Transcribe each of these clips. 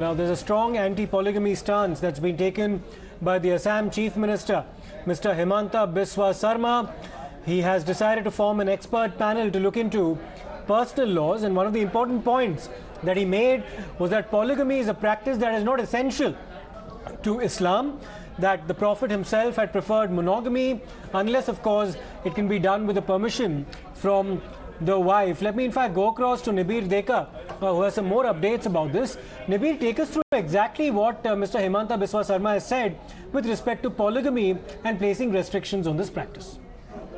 Now, there's a strong anti-polygamy stance that's been taken by the Assam Chief Minister, Mr. Himanta Biswa Sarma. He has decided to form an expert panel to look into personal laws, and one of the important points that he made was that polygamy is a practice that is not essential to Islam, that the Prophet himself had preferred monogamy, unless, of course, it can be done with the permission from the wife. Let me in fact go across to Nibir Deka, who has some more updates about this. Nibir, take us through exactly what Mr. Himanta Biswa Sarma has said with respect to polygamy and placing restrictions on this practice.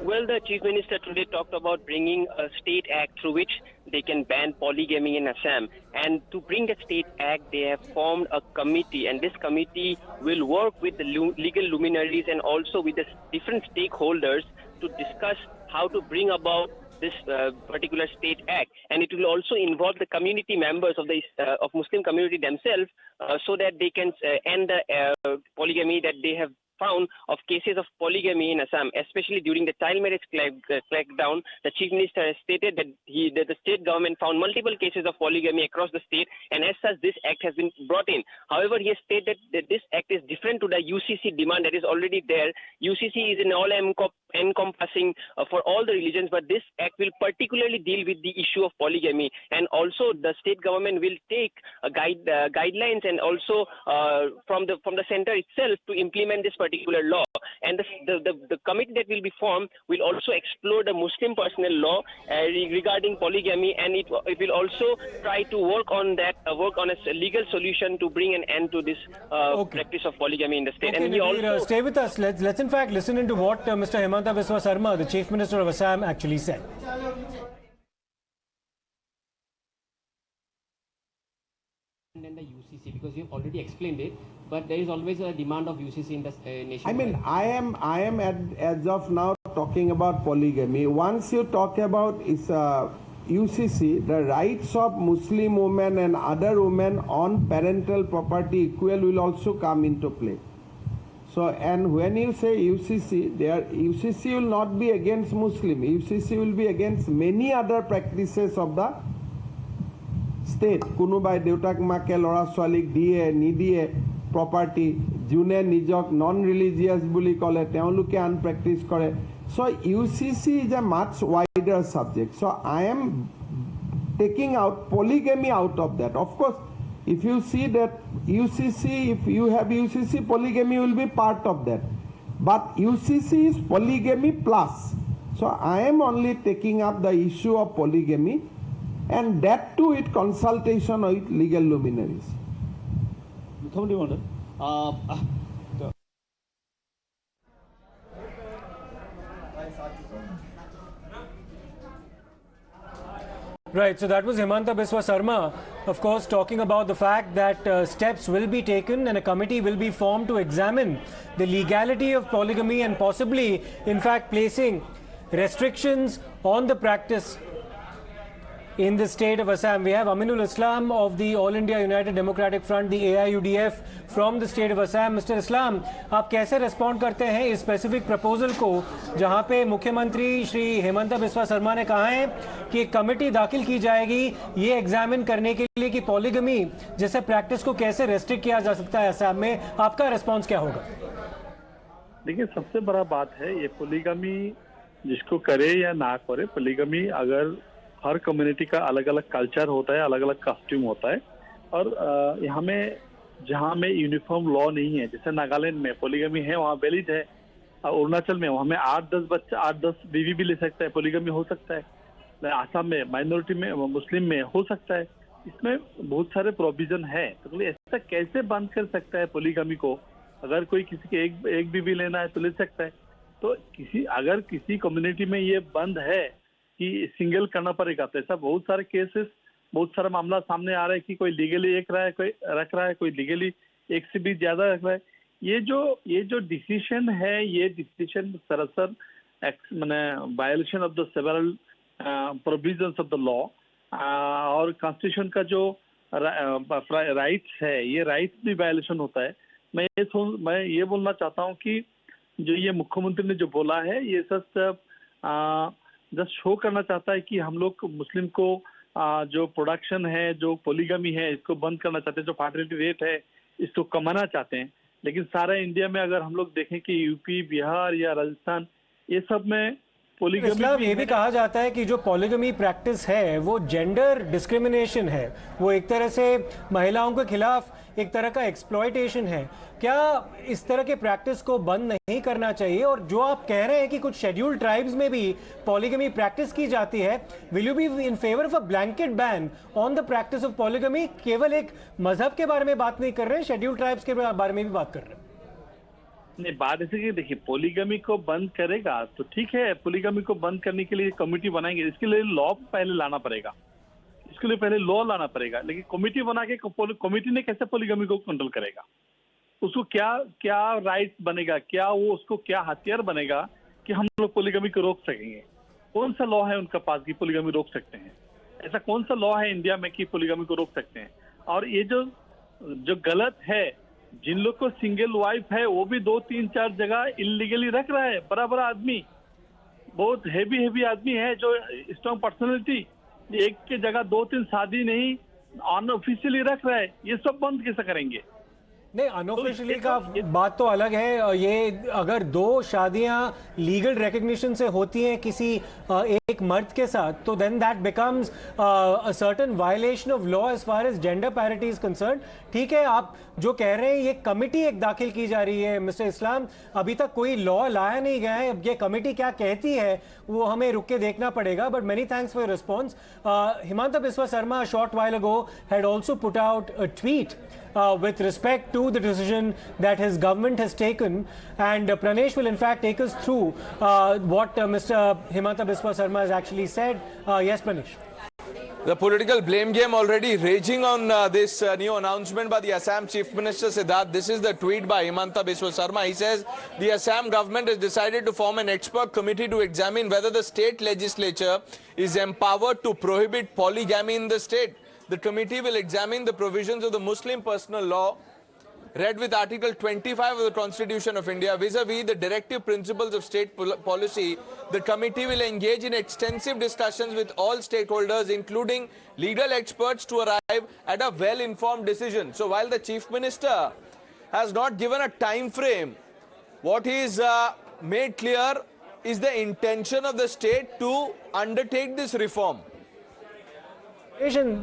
Well, the Chief Minister today talked about bringing a state act through which they can ban polygamy in Assam. And to bring the state act, they have formed a committee, and this committee will work with the legal luminaries and also with the different stakeholders to discuss how to bring about this particular state act, and it will also involve the community members of the Muslim community themselves, so that they can end the polygamy that they have found of cases of polygamy in Assam, especially during the child marriage crackdown. The Chief Minister has stated that the state government found multiple cases of polygamy across the state, and as such this act has been brought in. However, he has stated that this act is different to the UCC demand that is already there. UCC is an all-encompassing for all the religions, but this act will particularly deal with the issue of polygamy, and also the state government will take guidelines and also from the center itself to implement this particular law. And the committee that will be formed will also explore the Muslim personal law regarding polygamy, and it will also try to work on a legal solution to bring an end to this practice of polygamy in the state. Okay, and Nibir, stay with us. Let's in fact listen into what Mr. Himanta Biswa Sarma, the Chief Minister of Assam, actually said. And the UCC, because you've already explained it, but there is always a demand of UCC in the nation. I mean, I am as of now talking about polygamy. Once you talk about UCC, the rights of Muslim women and other women on parental property equal will also come into play. So, and when you say UCC, UCC will not be against Muslim. UCC will be against many other practices of the state. Kunubai deutak make lora swalik diye nidiye property june nijok non religious buli kole teoluke unpractice kore. So UCC is a much wider subject. So I am taking out polygamy out of that. Of course, if you see that UCC, if you have UCC, polygamy will be part of that. But UCC is polygamy plus. So I am only taking up the issue of polygamy, and that too with consultation with legal luminaries. Right, so that was Himanta Biswa Sarma, of course, talking about the fact that steps will be taken and a committee will be formed to examine the legality of polygamy and possibly, in fact, placing restrictions on the practice in the state of Assam. We have Aminul Islam of the All India United Democratic Front, the AIUDF, from the state of Assam. Mr. Islam, आप कैसे respond करते हैं इस specific proposal को, जहां पे मुख्यमंत्री श्री हेमंत बिस्वा शर्मा ने कहा है कि एक कमेटी दाखिल की जाएगी ये एग्जामिन करने के लिए कि पॉलीगमी जैसे प्रैक्टिस को कैसे रेस्ट्रिक्ट किया जा सकता है असम में, आपका रेस्पॉन्स क्या होगा? देखिए, सबसे बड़ा बात है ये पॉलीगमी जिसको करे या ना करे, पॉलीगमी अगर हर कम्युनिटी का अलग अलग कल्चर होता है, अलग अलग कॉस्ट्यूम होता है, और यहाँ में जहाँ में यूनिफॉर्म लॉ नहीं है, जैसे नागालैंड में पॉलीगमी है, वहाँ वैलिड है, अरुणाचल में वहाँ में 8-10 बच्चा 8-10 बीवी भी ले सकता है, पॉलीगमी हो सकता है, आसाम में माइनॉरिटी में मुस्लिम में हो सकता है, इसमें बहुत सारे प्रोविजन है। तो ऐसा कैसे बंद कर सकता है पॉलीगमी को? अगर कोई किसी के एक बीवी लेना है तो ले सकता है। तो अगर किसी कम्युनिटी में ये बंद है कि सिंगल करना पड़ेगा, तो ऐसा बहुत सारे केसेस, बहुत सारा मामला सामने आ रहा है कि कोई लीगली एक रहा है, कोई रख रहा है, कोई लीगली एक से भी ज्यादा रख रहा है। ये जो डिसीजन है, ये डिसीजन सरासर माने violation of the several provisions of the law और कॉन्स्टिट्यूशन का जो राइट्स है, ये राइट्स भी वायलेशन होता है। मैं ये बोलना चाहता हूँ कि जो ये मुख्यमंत्री ने जो बोला है, ये सच जस्ट शो करना चाहता है कि हम लोग मुस्लिम को जो प्रोडक्शन है, जो पोलीगमी है, इसको बंद करना चाहते हैं, जो फर्टिलिटी रेट है इसको कमाना चाहते हैं। लेकिन सारा इंडिया में अगर हम लोग देखें कि यूपी, बिहार या राजस्थान, ये सब में पोलीगमी ये भी कहा जाता है कि जो पॉलीगमी प्रैक्टिस है वो जेंडर डिस्क्रिमिनेशन है, वो एक तरह से महिलाओं के खिलाफ एक तरह का एक्सप्लॉयटेशन है। क्या इस तरह के प्रैक्टिस को बंद नहीं करना चाहिए? और जो आप कह रहे हैं कि कुछ शेड्यूल्ड ट्राइब्स में भी पॉलीगमी प्रैक्टिस की जाती है, will you be in favour of a blanket ban on the practice of polygamy? केवल एक मजहब के बारे में बात नहीं कर रहे, शेड्यूल्ड ट्राइब्स के बारे में भी बात कर रहे हैं। नहीं, बात ऐसे कि देखिए, पोलीगमी को बंद करेगा तो ठीक है, पोलीगमी को बंद करने के लिए कमेटी बनाएंगे, इसके लिए लॉ पहले लाना पड़ेगा, इसके लिए पहले लॉ लाना पड़ेगा। लेकिन कमेटी बना के कमेटी ने कैसे पोलीगमी को कंट्रोल करेगा? उसको क्या क्या राइट बनेगा, क्या वो उसको क्या हथियार बनेगा कि हम लोग पोलीगमी को रोक सकेंगे? कौन सा लॉ है उनके पास कि पोलीगमी रोक सकते हैं? ऐसा कौन सा लॉ है इंडिया में कि पोलीगमी को रोक सकते हैं? और ये जो गलत है, जिन लोग को सिंगल वाइफ है वो भी 2, 3, 4 जगह इलीगली रख रहा है। बड़ा बड़ा आदमी, बहुत हेवी आदमी है, जो स्ट्रॉन्ग पर्सनैलिटी, एक के जगह 2, 3 शादी नहीं अनऑफिशियली रख रहा है। ये सब बंद कैसे करेंगे? नहीं, अनऑफिशियली का बात तो अलग है। ये अगर 2 शादियां लीगल रिकग्निशन से होती हैं किसी एक मर्द के साथ, तो then that becomes a certain violation of law as far as gender parity is concern. ठीक है, आप जो कह रहे हैं ये कमिटी एक दाखिल की जा रही है मिस्टर इस्लाम, अभी तक कोई लॉ लाया नहीं गया है। अब ये कमिटी क्या कहती है वो हमें रुक के देखना पड़ेगा। But many thanks for your response. Himanta Biswa Sharma a short while ago had also put out a tweet with respect to the decision that his government has taken, and Pranesh will in fact take us through what Mr. Himanta Biswa Sarma has actually said. Yes, Pranesh. The political blame game already raging on this new announcement by the Assam Chief Minister Siddharth. This is the tweet by Himanta Biswa Sarma. He says, the Assam government has decided to form an expert committee to examine whether the state legislature is empowered to prohibit polygamy in the state. The committee will examine the provisions of the Muslim personal law read with Article 25 of the Constitution of India vis-a-vis the directive principles of state policy. The committee will engage in extensive discussions with all stakeholders, including legal experts, to arrive at a well-informed decision. So while the Chief Minister has not given a time frame, what is made clear is the intention of the state to undertake this reform.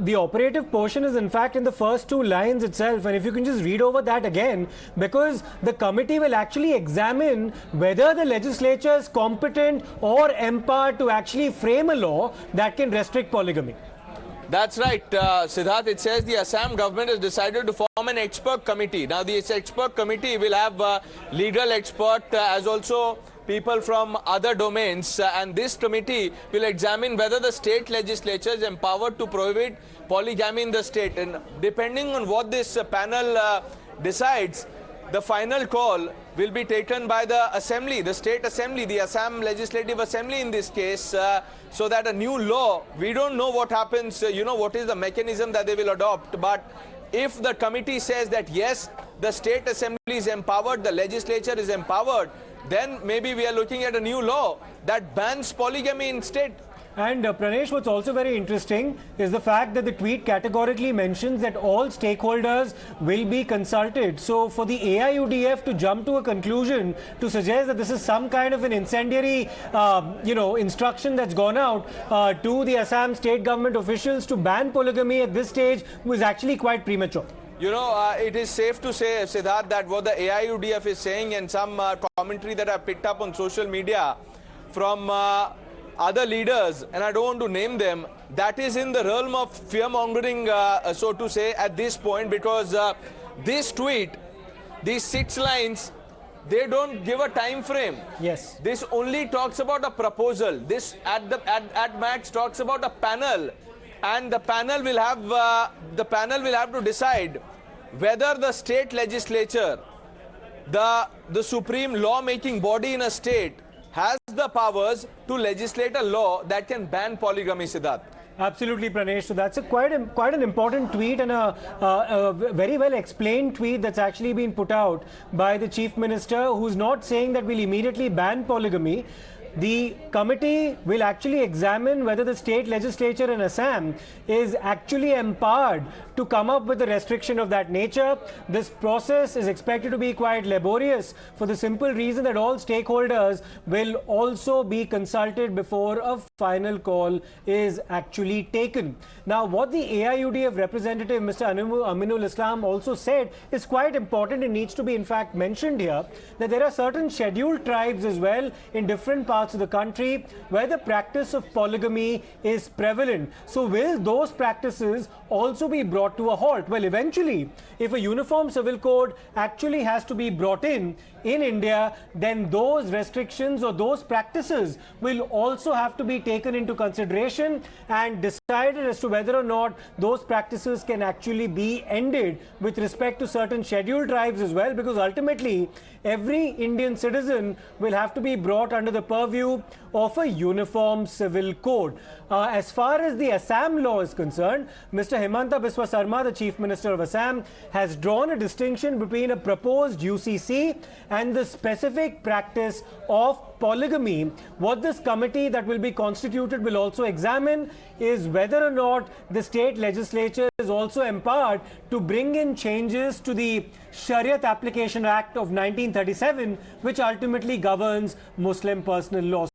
The operative portion is in fact in the first 2 lines itself, and if you can just read over that again, because the committee will actually examine whether the legislature is competent or empowered to actually frame a law that can restrict polygamy. That's right, Siddharth. It says the Assam government has decided to form an expert committee. Now, this expert committee will have legal expert as also people from other domains, and this committee will examine whether the state legislature is empowered to prohibit polygamy in the state. And depending on what this panel decides, the final call will be taken by the assembly, the state assembly, the Assam Legislative Assembly in this case, so that a new law, we don't know what happens, what is the mechanism that they will adopt, but if the committee says that yes, the state assembly is empowered, the legislature is empowered, then maybe we are looking at a new law that bans polygamy in state. And Pranesh, what's also very interesting is the fact that the tweet categorically mentions that all stakeholders will be consulted. So for the AIUDF to jump to a conclusion to suggest that this is some kind of an incendiary, instruction that's gone out to the Assam state government officials to ban polygamy at this stage was actually quite premature. It is safe to say, Siddharth, that what the AIUDF is saying and some commentary that I picked up on social media from other leaders, and I don't want to name them, that is in the realm of fear-mongering, so to say, at this point, because this tweet, these 6 lines, they don't give a time frame. Yes. This only talks about a proposal. This at max talks about a panel, and the panel will have to decide whether the state legislature, the supreme law-making body in a state, has the powers to legislate a law that can ban polygamy, Siddharth. Absolutely, Pranesh. So that's quite an important tweet, and a very well explained tweet that's actually been put out by the Chief Minister, who's not saying that we'll immediately ban polygamy. The committee will actually examine whether the state legislature in Assam is actually empowered to come up with a restriction of that nature. This process is expected to be quite laborious for the simple reason that all stakeholders will also be consulted before a final call is actually taken. Now, what the AIUDF representative, Mr. Aminul Islam, also said is quite important and needs to be in fact mentioned here, that there are certain scheduled tribes as well in different parts of the country where the practice of polygamy is prevalent. So will those practices also be brought to a halt? Well, eventually, if a uniform civil code actually has to be brought in India, then those restrictions or those practices will also have to be taken into consideration and decided as to whether or not those practices can actually be ended with respect to certain scheduled tribes as well, because ultimately every Indian citizen will have to be brought under the purview of a uniform civil code. As far as the Assam law is concerned, Mr. Himanta Biswa Sarma, the Chief Minister of Assam, has drawn a distinction between a proposed UCC and the specific practice of polygamy. What this committee that will be constituted will also examine is whether or not the state legislature is also empowered to bring in changes to the Shariat Application Act of 1937, which ultimately governs Muslim personal law.